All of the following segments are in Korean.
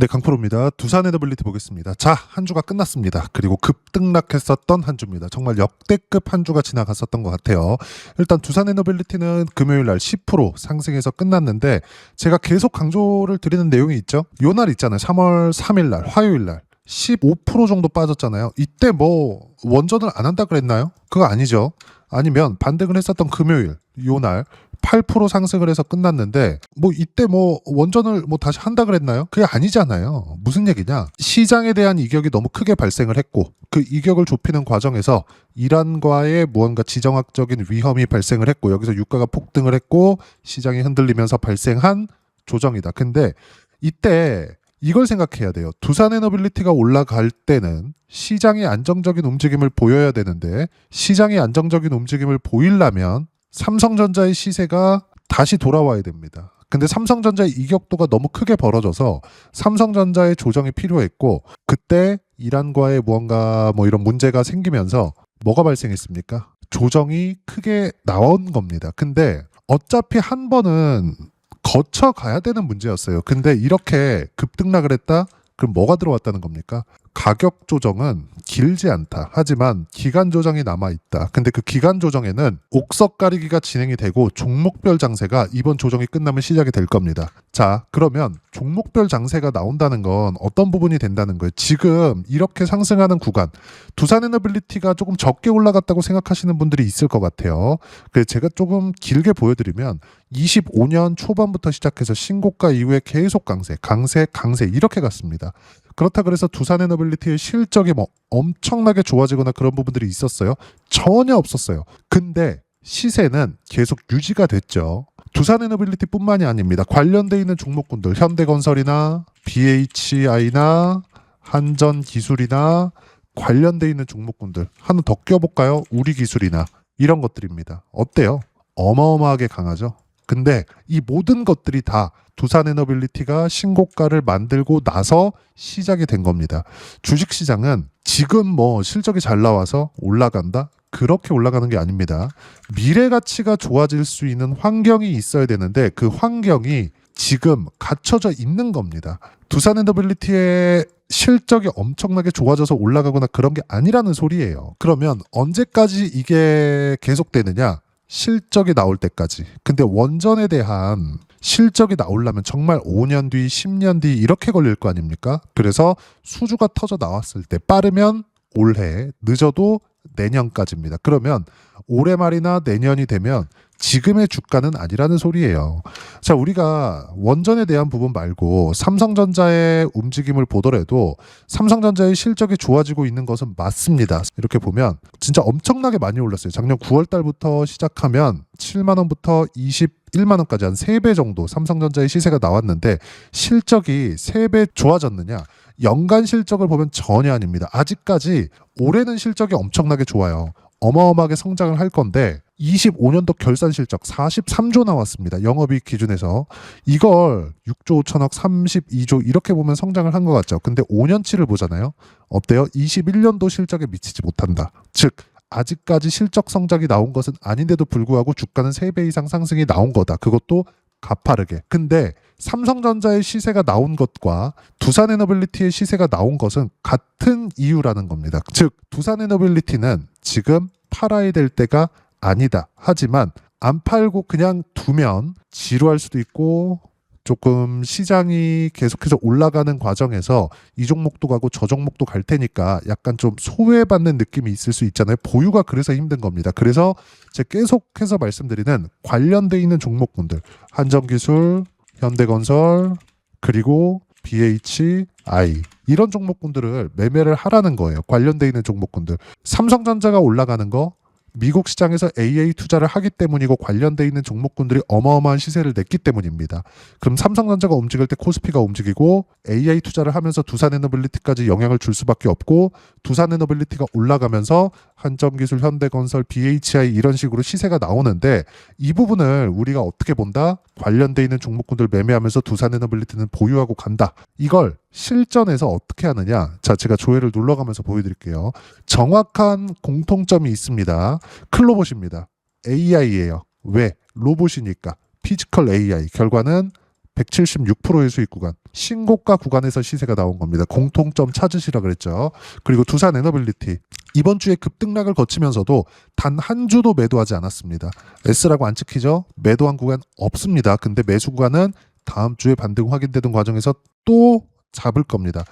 네, 강프로입니다. 두산 에너빌리티 보겠습니다. 자, 한 주가 끝났습니다. 그리고 급등락했었던 한 주입니다. 정말 역대급 한 주가 지나갔었던 것 같아요. 일단 두산 에너빌리티는 금요일 날 10% 상승해서 끝났는데 제가 계속 강조를 드리는 내용이 있죠. 요 날 있잖아요. 3월 3일 날, 화요일 날 15% 정도 빠졌잖아요. 이때 뭐 원전을 안 한다 그랬나요? 그거 아니죠. 아니면 반등을 했었던 금요일 요 날 8% 상승을 해서 끝났는데 뭐 이때 뭐 원전을 뭐 다시 한다 그랬나요? 그게 아니잖아요. 무슨 얘기냐? 시장에 대한 이격이 너무 크게 발생을 했고 그 이격을 좁히는 과정에서 이란과의 무언가 지정학적인 위험이 발생을 했고 여기서 유가가 폭등을 했고 시장이 흔들리면서 발생한 조정이다. 근데 이때 이걸 생각해야 돼요. 두산 에너빌리티가 올라갈 때는 시장이 안정적인 움직임을 보여야 되는데 시장이 안정적인 움직임을 보이려면 삼성전자의 시세가 다시 돌아와야 됩니다. 근데 삼성전자의 이격도가 너무 크게 벌어져서 삼성전자의 조정이 필요했고 그때 이란과의 무언가 뭐 이런 문제가 생기면서 뭐가 발생했습니까? 조정이 크게 나온 겁니다. 근데 어차피 한 번은 거쳐가야 되는 문제였어요. 근데 이렇게 급등락을 했다? 그럼 뭐가 들어왔다는 겁니까? 가격 조정은 길지 않다. 하지만 기간 조정이 남아있다. 근데 그 기간 조정에는 옥석 가리기가 진행이 되고 종목별 장세가 이번 조정이 끝나면 시작이 될 겁니다. 자, 그러면 종목별 장세가 나온다는 건 어떤 부분이 된다는 거예요? 지금 이렇게 상승하는 구간, 두산 에너빌리티가 조금 적게 올라갔다고 생각하시는 분들이 있을 것 같아요. 그래서 제가 조금 길게 보여드리면 25년 초반부터 시작해서 신고가 이후에 계속 강세 이렇게 갔습니다. 그렇다 그래서 두산 에너빌리티의 실적이 뭐 엄청나게 좋아지거나 그런 부분들이 있었어요? 전혀 없었어요. 근데 시세는 계속 유지가 됐죠. 두산 에너빌리티뿐만이 아닙니다. 관련돼 있는 종목군들 현대건설이나 BHI나 한전기술이나 관련돼 있는 종목군들 하나 더 껴볼까요? 우리기술이나 이런 것들입니다. 어때요? 어마어마하게 강하죠. 근데 이 모든 것들이 다 두산 에너빌리티가 신고가를 만들고 나서 시작이 된 겁니다. 주식시장은 지금 뭐 실적이 잘 나와서 올라간다? 그렇게 올라가는 게 아닙니다. 미래 가치가 좋아질 수 있는 환경이 있어야 되는데 그 환경이 지금 갖춰져 있는 겁니다. 두산 에너빌리티의 실적이 엄청나게 좋아져서 올라가거나 그런 게 아니라는 소리예요. 그러면 언제까지 이게 계속되느냐? 실적이 나올 때까지. 근데 원전에 대한 실적이 나오려면 정말 5년 뒤, 10년 뒤 이렇게 걸릴 거 아닙니까? 그래서 수주가 터져 나왔을 때 빠르면 올해, 늦어도 내년까지입니다. 그러면 올해 말이나 내년이 되면 지금의 주가는 아니라는 소리예요. 자, 우리가 원전에 대한 부분 말고 삼성전자의 움직임을 보더라도 삼성전자의 실적이 좋아지고 있는 것은 맞습니다. 이렇게 보면 진짜 엄청나게 많이 올랐어요. 작년 9월 달부터 시작하면 7만 원부터 21만 원까지 한 3배 정도 삼성전자의 시세가 나왔는데 실적이 3배 좋아졌느냐? 연간 실적을 보면 전혀 아닙니다. 아직까지 올해는 실적이 엄청나게 좋아요. 어마어마하게 성장을 할 건데 25년도 결산 실적 43조 나왔습니다. 영업이익 기준에서. 이걸 6조 5천억 32조 이렇게 보면 성장을 한 것 같죠. 근데 5년치를 보잖아요. 어때요? 21년도 실적에 미치지 못한다. 즉 아직까지 실적 성장이 나온 것은 아닌데도 불구하고 주가는 3배 이상 상승이 나온 거다. 그것도 가파르게. 근데 삼성전자의 시세가 나온 것과 두산 에너빌리티의 시세가 나온 것은 같은 이유라는 겁니다. 즉 두산 에너빌리티는 지금 팔아야 될 때가 아니다. 하지만 안 팔고 그냥 두면 지루할 수도 있고 조금 시장이 계속해서 올라가는 과정에서 이 종목도 가고 저 종목도 갈 테니까 약간 좀 소외받는 느낌이 있을 수 있잖아요. 보유가 그래서 힘든 겁니다. 그래서 제가 계속해서 말씀드리는 관련돼 있는 종목군들 한전기술, 현대건설 그리고 BHI 이런 종목군들을 매매를 하라는 거예요. 관련돼 있는 종목군들. 삼성전자가 올라가는 거 미국 시장에서 AA 투자를 하기 때문이고 관련돼 있는 종목군들이 어마어마한 시세를 냈기 때문입니다. 그럼 삼성전자가 움직일 때 코스피가 움직이고 AI 투자를 하면서 두산 에너빌리티까지 영향을 줄 수밖에 없고 두산 에너빌리티가 올라가면서 한전기술, 현대건설, BHI 이런 식으로 시세가 나오는데 이 부분을 우리가 어떻게 본다? 관련돼 있는 종목군들 매매하면서 두산 에너빌리티는 보유하고 간다. 이걸 실전에서 어떻게 하느냐? 자, 제가 조회를 눌러가면서 보여드릴게요. 정확한 공통점이 있습니다. 클로봇입니다. AI예요. 왜? 로봇이니까. 피지컬 AI. 결과는 176%의 수익 구간, 신고가 구간에서 시세가 나온 겁니다. 공통점 찾으시라 그랬죠. 그리고 두산 에너빌리티 이번 주에 급등락을 거치면서도 단 한 주도 매도하지 않았습니다. S라고 안 찍히죠? 매도한 구간 없습니다. 근데 매수 구간은 다음 주에 반등 확인되는 과정에서 또 잡을 겁니다.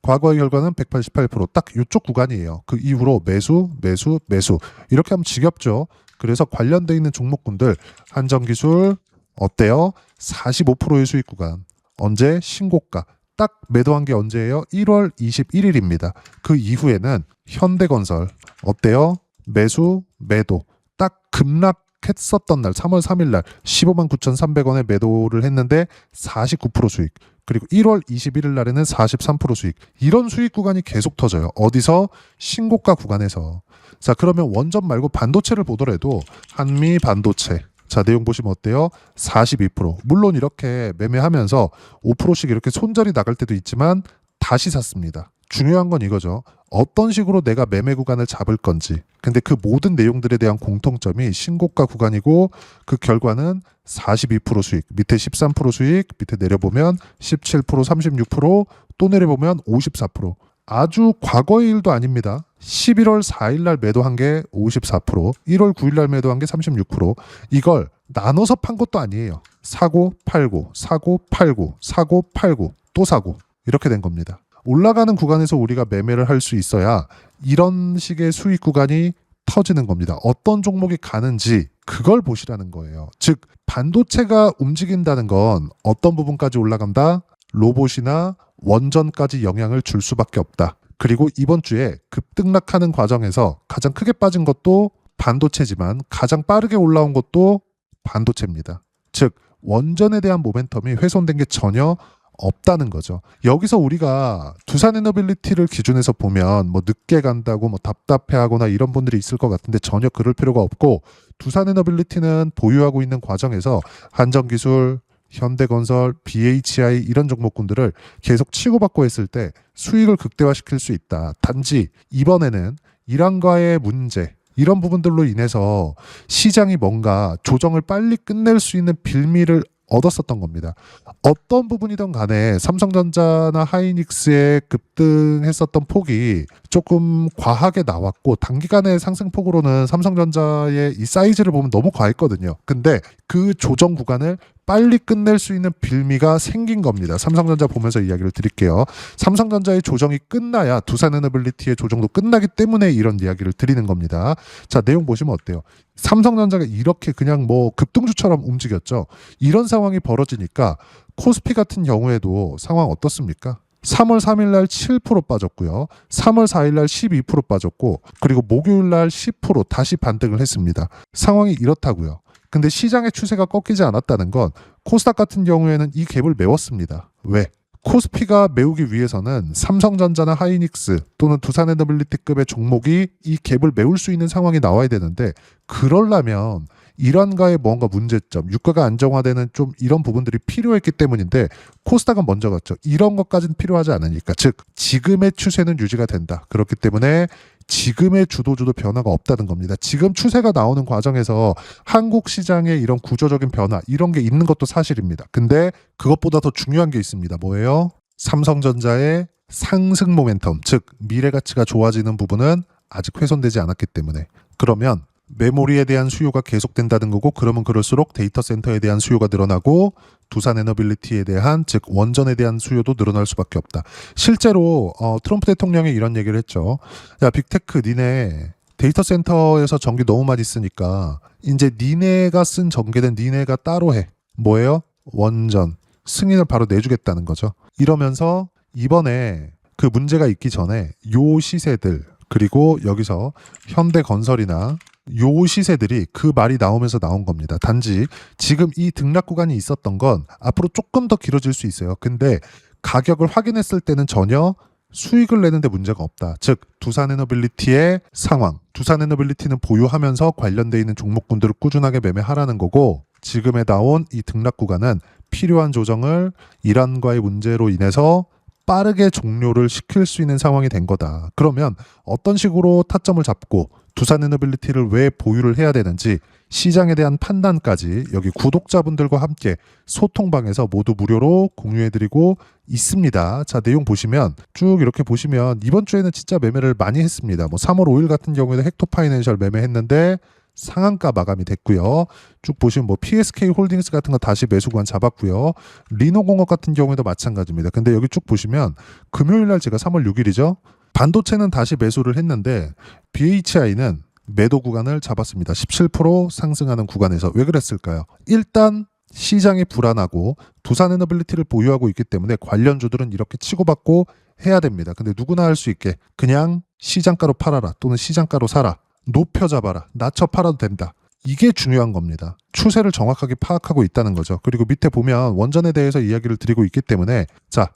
과거의 결과는 188%딱 이쪽 구간이에요. 그 이후로 매수 이렇게 하면 지겹죠. 그래서 관련돼 있는 종목군들 한정기술 어때요? 45%의 수익 구간. 언제? 신고가. 딱 매도한 게 언제예요? 1월 21일입니다. 그 이후에는 현대건설 어때요? 매도. 딱 급락했었던 날 3월 3일 날 15만 9,300원에 매도를 했는데 49% 수익. 그리고 1월 21일 날에는 43% 수익. 이런 수익 구간이 계속 터져요. 어디서? 신고가 구간에서. 자, 그러면 원전 말고 반도체를 보더라도 한미 반도체. 자, 내용 보시면 어때요? 42%. 물론 이렇게 매매하면서 5%씩 이렇게 손절이 나갈 때도 있지만 다시 샀습니다. 중요한 건 이거죠. 어떤 식으로 내가 매매 구간을 잡을 건지. 근데 그 모든 내용들에 대한 공통점이 신고가 구간이고 그 결과는 42% 수익, 밑에 13% 수익, 밑에 내려보면 17%, 36%또 내려보면 54%. 아주 과거의 일도 아닙니다. 11월 4일 날 매도한 게 54%, 1월 9일 날 매도한 게 36%. 이걸 나눠서 판 것도 아니에요. 사고, 팔고, 사고, 팔고, 사고, 팔고, 또 사고. 이렇게 된 겁니다. 올라가는 구간에서 우리가 매매를 할 수 있어야 이런 식의 수익 구간이 터지는 겁니다. 어떤 종목이 가는지 그걸 보시라는 거예요. 즉 반도체가 움직인다는 건 어떤 부분까지 올라간다? 로봇이나 원전까지 영향을 줄 수밖에 없다. 그리고 이번 주에 급등락하는 과정에서 가장 크게 빠진 것도 반도체지만 가장 빠르게 올라온 것도 반도체입니다. 즉 원전에 대한 모멘텀이 훼손된 게 전혀 없다는 거죠. 여기서 우리가 두산에너빌리티를 기준해서 보면 뭐 늦게 간다고 뭐 답답해하거나 이런 분들이 있을 것 같은데 전혀 그럴 필요가 없고, 두산에너빌리티는 보유하고 있는 과정에서 한정기술, 현대건설, BHI 이런 종목군들을 계속 치고받고 했을 때 수익을 극대화시킬 수 있다. 단지 이번에는 이란과의 문제 이런 부분들로 인해서 시장이 뭔가 조정을 빨리 끝낼 수 있는 빌미를 얻었었던 겁니다. 어떤 부분이든 간에 삼성전자나 하이닉스의 급등했었던 폭이 조금 과하게 나왔고 단기간의 상승폭으로는 삼성전자의 이 사이즈를 보면 너무 과했거든요. 근데 그 조정 구간을 빨리 끝낼 수 있는 빌미가 생긴 겁니다. 삼성전자 보면서 이야기를 드릴게요. 삼성전자의 조정이 끝나야 두산에너빌리티의 조정도 끝나기 때문에 이런 이야기를 드리는 겁니다. 자, 내용 보시면 어때요? 삼성전자가 이렇게 그냥 뭐 급등주처럼 움직였죠. 이런 상황이 벌어지니까 코스피 같은 경우에도 상황 어떻습니까? 3월 3일 날 7% 빠졌고요. 3월 4일 날 12% 빠졌고, 그리고 목요일 날 10% 다시 반등을 했습니다. 상황이 이렇다고요. 근데 시장의 추세가 꺾이지 않았다는 건 코스닥 같은 경우에는 이 갭을 메웠습니다. 왜? 코스피가 메우기 위해서는 삼성전자나 하이닉스 또는 두산에너빌리티급의 종목이 이 갭을 메울 수 있는 상황이 나와야 되는데, 그러려면 이란과의 뭔가 문제점, 유가가 안정화되는 좀 이런 부분들이 필요했기 때문인데 코스닥은 먼저 갔죠. 이런 것까지는 필요하지 않으니까. 즉 지금의 추세는 유지가 된다. 그렇기 때문에 지금의 주도주도 변화가 없다는 겁니다. 지금 추세가 나오는 과정에서 한국 시장의 이런 구조적인 변화 이런 게 있는 것도 사실입니다. 근데 그것보다 더 중요한 게 있습니다. 뭐예요? 삼성전자의 상승 모멘텀, 즉 미래 가치가 좋아지는 부분은 아직 훼손되지 않았기 때문에. 그러면 메모리에 대한 수요가 계속된다는 거고, 그러면 그럴수록 데이터 센터에 대한 수요가 늘어나고 두산에너빌리티에 대한, 즉 원전에 대한 수요도 늘어날 수밖에 없다. 실제로 트럼프 대통령이 이런 얘기를 했죠. 야, 빅테크 니네 데이터 센터에서 전기 너무 많이 쓰니까 이제 니네가 쓴 전기는 니네가 따로 해. 뭐예요? 원전 승인을 바로 내주겠다는 거죠. 이러면서 이번에 그 문제가 있기 전에 요 시세들, 그리고 여기서 현대건설이나 요 시세들이 그 말이 나오면서 나온 겁니다. 단지 지금 이 등락 구간이 있었던 건 앞으로 조금 더 길어질 수 있어요. 근데 가격을 확인했을 때는 전혀 수익을 내는데 문제가 없다. 즉 두산에너빌리티의 상황, 두산에너빌리티는 보유하면서 관련돼 있는 종목군들을 꾸준하게 매매하라는 거고, 지금에 나온 이 등락 구간은 필요한 조정을 이란과의 문제로 인해서 빠르게 종료를 시킬 수 있는 상황이 된 거다. 그러면 어떤 식으로 타점을 잡고 두산에너빌리티를 왜 보유를 해야 되는지 시장에 대한 판단까지 여기 구독자분들과 함께 소통방에서 모두 무료로 공유해드리고 있습니다. 자, 내용 보시면 쭉 이렇게 보시면 이번 주에는 진짜 매매를 많이 했습니다. 뭐 3월 5일 같은 경우에는 헥토파이낸셜 매매했는데 상한가 마감이 됐고요. 쭉 보시면 뭐 PSK 홀딩스 같은 거 다시 매수 구간 잡았고요. 리노공업 같은 경우에도 마찬가지입니다. 근데 여기 쭉 보시면 금요일 날 제가 3월 6일이죠. 반도체는 다시 매수를 했는데 BHI는 매도 구간을 잡았습니다. 17% 상승하는 구간에서. 왜 그랬을까요? 일단 시장이 불안하고 두산에너빌리티를 보유하고 있기 때문에 관련주들은 이렇게 치고받고 해야 됩니다. 근데 누구나 할 수 있게 그냥 시장가로 팔아라 또는 시장가로 사라, 높여 잡아라, 낮춰 팔아도 된다. 이게 중요한 겁니다. 추세를 정확하게 파악하고 있다는 거죠. 그리고 밑에 보면 원전에 대해서 이야기를 드리고 있기 때문에 자,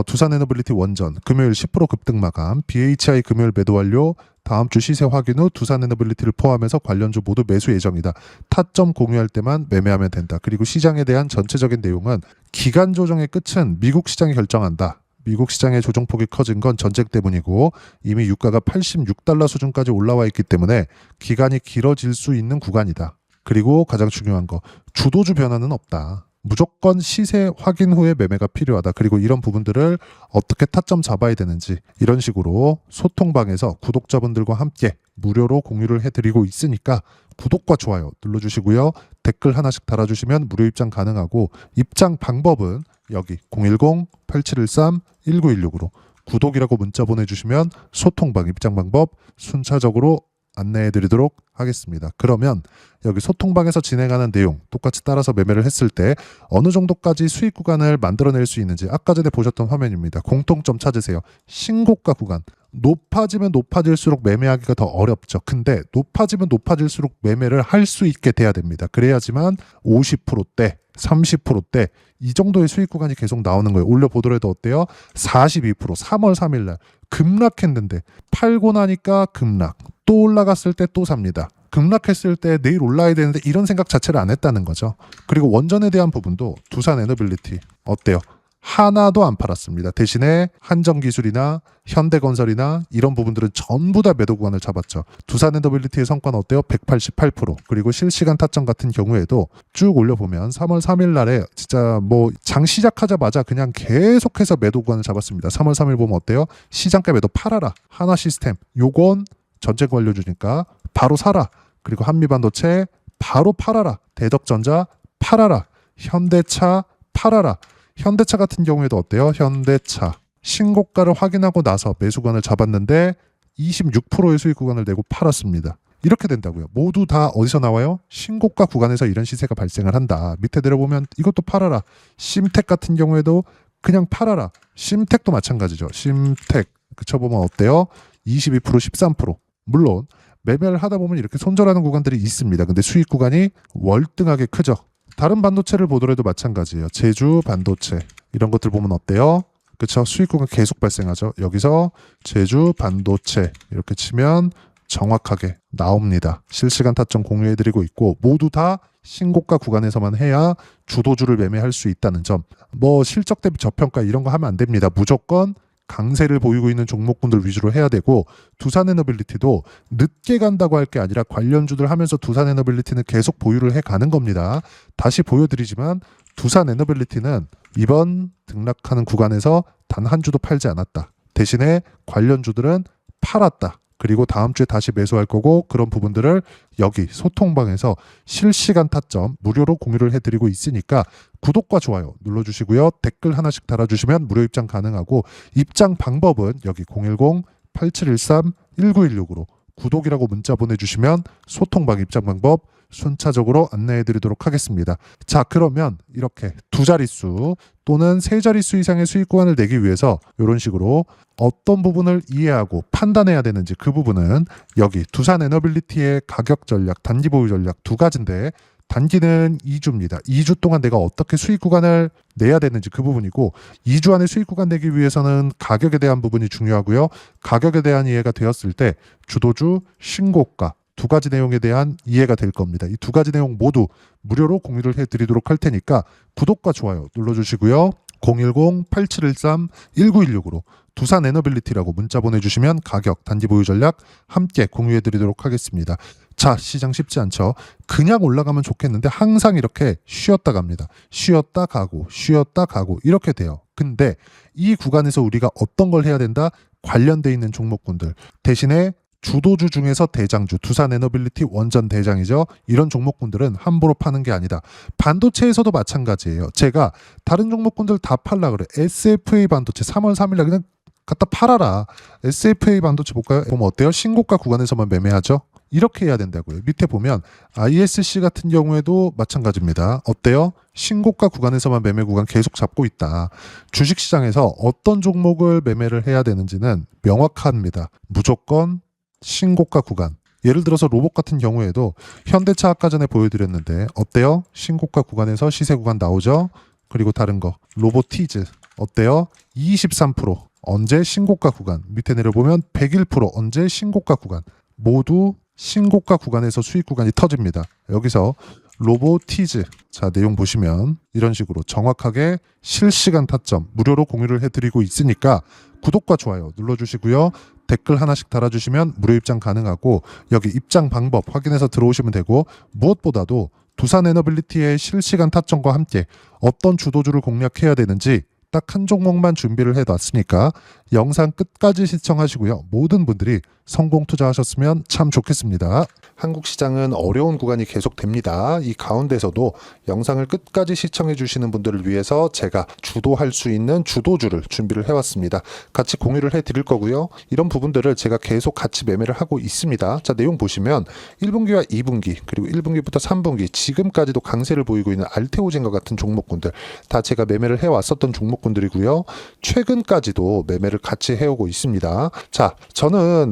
두산에너빌리티 원전 금요일 10% 급등 마감, BHI 금요일 매도 완료, 다음 주 시세 확인 후 두산에너빌리티를 포함해서 관련주 모두 매수 예정이다. 타점 공유할 때만 매매하면 된다. 그리고 시장에 대한 전체적인 내용은 기간 조정의 끝은 미국 시장이 결정한다. 미국 시장의 조정폭이 커진 건 전쟁 때문이고 이미 유가가 $86 수준까지 올라와 있기 때문에 기간이 길어질 수 있는 구간이다. 그리고 가장 중요한 거, 주도주 변화는 없다. 무조건 시세 확인 후에 매매가 필요하다. 그리고 이런 부분들을 어떻게 타점 잡아야 되는지 이런 식으로 소통방에서 구독자분들과 함께 무료로 공유를 해드리고 있으니까 구독과 좋아요 눌러주시고요. 댓글 하나씩 달아주시면 무료 입장 가능하고 입장 방법은 여기 010-8713-1916으로 구독이라고 문자 보내주시면 소통방 입장 방법 순차적으로 안내해드리도록 하겠습니다. 그러면 여기 소통방에서 진행하는 내용 똑같이 따라서 매매를 했을 때 어느 정도까지 수익 구간을 만들어낼 수 있는지 아까 전에 보셨던 화면입니다. 공통점 찾으세요. 신고가 구간. 높아지면 높아질수록 매매하기가 더 어렵죠. 근데 높아지면 높아질수록 매매를 할 수 있게 돼야 됩니다. 그래야지만 50%대 30%대 이 정도의 수익 구간이 계속 나오는 거예요. 올려보더라도 어때요? 42% 3월 3일 날 급락했는데 팔고 나니까 급락. 또 올라갔을 때 또 삽니다. 급락했을 때 내일 올라야 되는데 이런 생각 자체를 안 했다는 거죠. 그리고 원전에 대한 부분도 두산에너빌리티 어때요? 하나도 안 팔았습니다. 대신에 한정기술이나 현대건설이나 이런 부분들은 전부 다 매도 구간을 잡았죠. 두산에너빌리티의 성과는 어때요? 188%. 그리고 실시간 타점 같은 경우에도 쭉 올려보면 3월 3일 날에 진짜 뭐 장 시작하자마자 그냥 계속해서 매도 구간을 잡았습니다. 3월 3일 보면 어때요? 시장가 매도 팔아라. 하나시스템. 요건 전체 관료주니까 바로 사라. 그리고 한미반도체 바로 팔아라. 대덕전자 팔아라. 현대차 팔아라. 현대차 같은 경우에도 어때요? 현대차 신고가를 확인하고 나서 매수관을 잡았는데 26%의 수익 구간을 내고 팔았습니다. 이렇게 된다고요. 모두 다 어디서 나와요? 신고가 구간에서 이런 시세가 발생을 한다. 밑에 내려보면 이것도 팔아라. 심텍 같은 경우에도 그냥 팔아라. 심텍도 마찬가지죠. 심텍 쳐보면 어때요? 22% 13%. 물론 매매를 하다 보면 이렇게 손절하는 구간들이 있습니다. 근데 수익 구간이 월등하게 크죠. 다른 반도체를 보더라도 마찬가지예요. 제주 반도체 이런 것들 보면 어때요? 그쵸? 수익 구간 계속 발생하죠. 여기서 제주 반도체 이렇게 치면 정확하게 나옵니다. 실시간 타점 공유해드리고 있고 모두 다 신고가 구간에서만 해야 주도주를 매매할 수 있다는 점. 뭐 실적 대비 저평가 이런 거 하면 안 됩니다. 무조건 강세를 보이고 있는 종목군들 위주로 해야 되고 두산에너빌리티도 늦게 간다고 할 게 아니라 관련주들 하면서 두산에너빌리티는 계속 보유를 해가는 겁니다. 다시 보여드리지만 두산에너빌리티는 이번 등락하는 구간에서 단 한 주도 팔지 않았다. 대신에 관련주들은 팔았다. 그리고 다음 주에 다시 매수할 거고 그런 부분들을 여기 소통방에서 실시간 타점 무료로 공유를 해드리고 있으니까 구독과 좋아요 눌러주시고요. 댓글 하나씩 달아주시면 무료 입장 가능하고 입장 방법은 여기 010-8713-1916으로 구독이라고 문자 보내주시면 소통방 입장 방법 순차적으로 안내해드리도록 하겠습니다. 자, 그러면 이렇게 두 자릿수 또는 세 자릿수 이상의 수익 구간을 내기 위해서 이런 식으로 어떤 부분을 이해하고 판단해야 되는지 그 부분은 여기 두산에너빌리티의 가격 전략, 단기 보유 전략 두 가지인데 단기는 2주입니다. 2주 동안 내가 어떻게 수익 구간을 내야 되는지 그 부분이고 2주 안에 수익 구간 내기 위해서는 가격에 대한 부분이 중요하고요. 가격에 대한 이해가 되었을 때 주도주, 신고가 두 가지 내용에 대한 이해가 될 겁니다. 이 두 가지 내용 모두 무료로 공유를 해드리도록 할 테니까 구독과 좋아요 눌러주시고요. 010-8713-1916으로 두산에너빌리티라고 문자 보내주시면 가격, 단기 보유 전략 함께 공유해드리도록 하겠습니다. 자, 시장 쉽지 않죠. 그냥 올라가면 좋겠는데 항상 이렇게 쉬었다 갑니다. 쉬었다 가고 쉬었다 가고 이렇게 돼요. 근데 이 구간에서 우리가 어떤 걸 해야 된다? 관련돼 있는 종목군들 대신에 주도주 중에서 대장주, 두산에너빌리티 원전 대장이죠. 이런 종목군들은 함부로 파는 게 아니다. 반도체에서도 마찬가지예요. 제가 다른 종목군들 다 팔라 그래. SFA 반도체 3월 3일날 그냥 갖다 팔아라. SFA 반도체 볼까요? 보면 어때요? 신고가 구간에서만 매매하죠. 이렇게 해야 된다고요. 밑에 보면 ISC 같은 경우에도 마찬가지입니다. 어때요? 신고가 구간에서만 매매 구간 계속 잡고 있다. 주식시장에서 어떤 종목을 매매를 해야 되는지는 명확합니다. 무조건 신고가 구간. 예를 들어서 로봇 같은 경우에도 현대차 아까 전에 보여드렸는데 어때요? 신고가 구간에서 시세 구간 나오죠? 그리고 다른 거 로보티즈 어때요? 23% 언제 신고가 구간. 밑에 내려보면 101% 언제 신고가 구간. 모두 신고가 구간에서 수익 구간이 터집니다. 여기서 로보티즈 자 내용 보시면 이런 식으로 정확하게 실시간 타점 무료로 공유를 해드리고 있으니까 구독과 좋아요 눌러주시고요. 댓글 하나씩 달아주시면 무료 입장 가능하고 여기 입장 방법 확인해서 들어오시면 되고 무엇보다도 두산에너빌리티의 실시간 타점과 함께 어떤 주도주를 공략해야 되는지 딱 한 종목만 준비를 해놨으니까 영상 끝까지 시청하시고요. 모든 분들이 성공 투자하셨으면 참 좋겠습니다. 한국 시장은 어려운 구간이 계속됩니다. 이 가운데서도 영상을 끝까지 시청해 주시는 분들을 위해서 제가 주도할 수 있는 주도주를 준비를 해왔습니다. 같이 공유를 해드릴 거고요. 이런 부분들을 제가 계속 같이 매매를 하고 있습니다. 자 내용 보시면 1분기와 2분기 그리고 1분기부터 3분기 지금까지도 강세를 보이고 있는 알테오젠과 같은 종목군들 다 제가 매매를 해왔었던 종목군들이고요. 최근까지도 매매를 같이 해오고 있습니다. 자 저는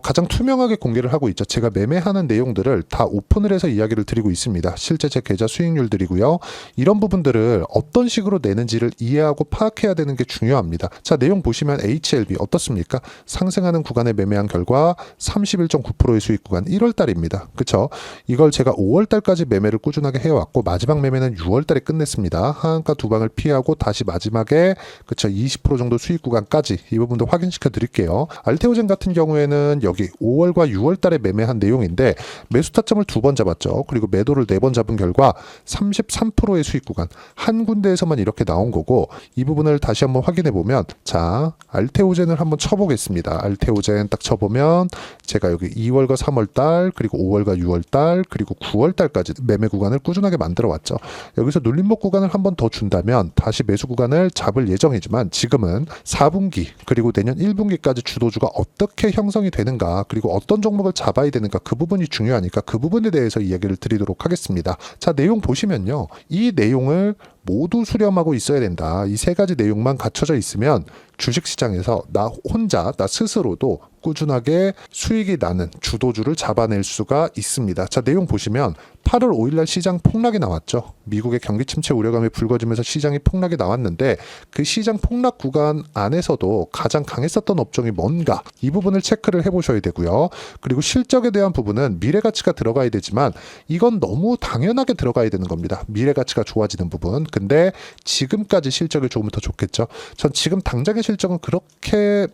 가장 투명하게 공개를 하고 있죠. 제가 매매하는 내용들을 다 오픈을 해서 이야기를 드리고 있습니다. 실제 제 계좌 수익률들이고요. 이런 부분들을 어떤 식으로 내는지를 이해하고 파악해야 되는 게 중요합니다. 자 내용 보시면 HLB 어떻습니까? 상승하는 구간에 매매한 결과 31.9%의 수익 구간 1월달입니다. 그쵸? 이걸 제가 5월달까지 매매를 꾸준하게 해왔고 마지막 매매는 6월달에 끝냈습니다. 하한가 두 방을 피하고 다시 마지막에 그쵸 20% 정도 수익 구간까지 이 부분도 확인시켜 드릴게요. 알테오젠 같은 경우에는 여기 5월과 6월 달에 매매한 내용인데 매수 타점을 2번 잡았죠. 그리고 매도를 4번 잡은 결과 33%의 수익 구간 한 군데에서만 이렇게 나온 거고 이 부분을 다시 한번 확인해 보면 자 알테오젠을 한번 쳐보겠습니다. 알테오젠 딱 쳐보면 제가 여기 2월과 3월 달 그리고 5월과 6월 달 그리고 9월 달까지 매매 구간을 꾸준하게 만들어 왔죠. 여기서 눌림목 구간을 한번 더 준다면 다시 매수 구간을 잡을 예정이지만 지금은 4분기 그리고 내년 1분기까지 주도주가 어떻게 형성이 되는가 그리고 어떤 종목을 잡아야 되는가 그 부분이 중요하니까 그 부분에 대해서 이야기를 드리도록 하겠습니다. 자 내용 보시면요. 이 내용을 모두 수렴하고 있어야 된다. 이 세 가지 내용만 갖춰져 있으면 주식시장에서 나 혼자 나 스스로도 꾸준하게 수익이 나는 주도주를 잡아낼 수가 있습니다. 자 내용 보시면 8월 5일날 시장 폭락이 나왔죠. 미국의 경기 침체 우려감이 불거지면서 시장이 폭락이 나왔는데 그 시장 폭락 구간 안에서도 가장 강했었던 업종이 뭔가 이 부분을 체크를 해보셔야 되고요. 그리고 실적에 대한 부분은 미래가치가 들어가야 되지만 이건 너무 당연하게 들어가야 되는 겁니다. 미래가치가 좋아지는 부분. 근데 지금까지 실적이 좋으면 더 좋겠죠. 전 지금 당장의 실적은 그렇게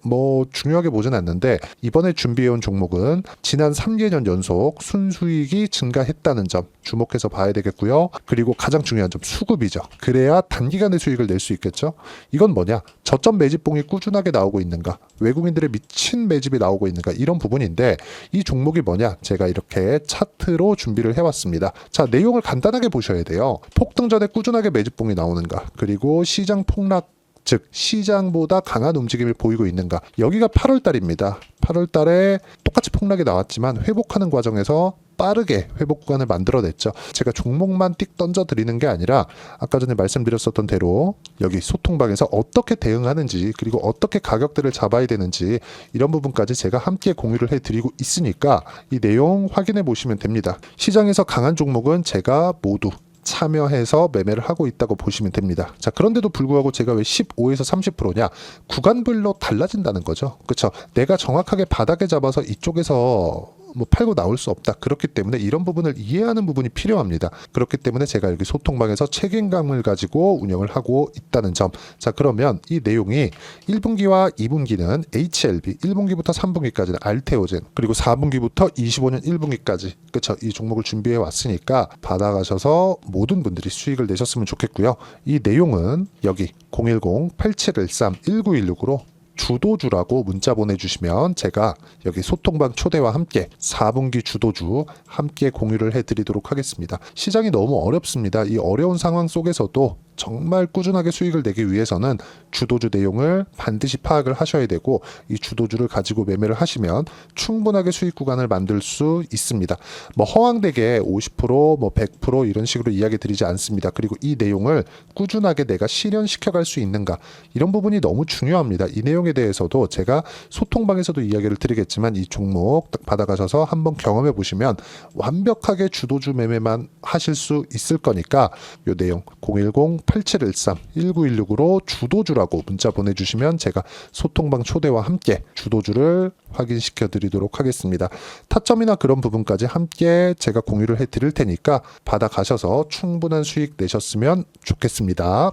중요하게 보진 않는데 이번에 준비해온 종목은 지난 3개년 연속 순수익이 증가했다는 점 주목해서 봐야 되겠고요. 그리고 가장 중요한 점 수급이죠. 그래야 단기간에 수익을 낼 수 있겠죠. 이건 뭐냐? 저점 매집봉이 꾸준하게 나오고 있는가? 외국인들의 미친 매집이 나오고 있는가? 이런 부분인데 이 종목이 뭐냐? 제가 이렇게 차트로 준비를 해왔습니다. 자 내용을 간단하게 보셔야 돼요. 폭등 전에 꾸준하게 매집봉이 나오는가? 그리고 시장 폭락 즉 시장보다 강한 움직임을 보이고 있는가. 여기가 8월 달입니다. 8월 달에 똑같이 폭락이 나왔지만 회복하는 과정에서 빠르게 회복 구간을 만들어냈죠. 제가 종목만 띡 던져드리는 게 아니라 아까 전에 말씀드렸었던 대로 여기 소통방에서 어떻게 대응하는지 그리고 어떻게 가격대를 잡아야 되는지 이런 부분까지 제가 함께 공유를 해드리고 있으니까 이 내용 확인해 보시면 됩니다. 시장에서 강한 종목은 제가 모두 참여해서 매매를 하고 있다고 보시면 됩니다. 자, 그런데도 불구하고 제가 왜 15에서 30%냐? 구간별로 달라진다는 거죠. 그렇죠? 내가 정확하게 바닥에 잡아서 이쪽에서 뭐 팔고 나올 수 없다. 그렇기 때문에 이런 부분을 이해하는 부분이 필요합니다. 그렇기 때문에 제가 여기 소통방에서 책임감을 가지고 운영을 하고 있다는 점. 자, 그러면 이 내용이 1분기와 2분기는 HLB, 1분기부터 3분기까지는 알테오젠, 그리고 4분기부터 25년 1분기까지 그쵸, 이 종목을 준비해 왔으니까 받아가셔서 모든 분들이 수익을 내셨으면 좋겠고요. 이 내용은 여기 010-8713-1916으로 주도주라고 문자 보내주시면 제가 여기 소통방 초대와 함께 4분기 주도주 함께 공유를 해드리도록 하겠습니다. 시장이 너무 어렵습니다. 이 어려운 상황 속에서도 정말 꾸준하게 수익을 내기 위해서는 주도주 내용을 반드시 파악을 하셔야 되고, 이 주도주를 가지고 매매를 하시면 충분하게 수익 구간을 만들 수 있습니다. 뭐 허황되게 50%, 뭐 100% 이런 식으로 이야기 드리지 않습니다. 그리고 이 내용을 꾸준하게 내가 실현시켜 갈 수 있는가, 이런 부분이 너무 중요합니다. 이 내용에 대해서도 제가 소통방에서도 이야기를 드리겠지만 이 종목 딱 받아가셔서 한번 경험해 보시면 완벽하게 주도주 매매만 하실 수 있을 거니까 이 내용 010-8713-1916으로 주도주라고 문자 보내주시면 제가 소통방 초대와 함께 주도주를 확인시켜 드리도록 하겠습니다. 타점이나 그런 부분까지 함께 제가 공유를 해 드릴 테니까 받아가셔서 충분한 수익 내셨으면 좋겠습니다.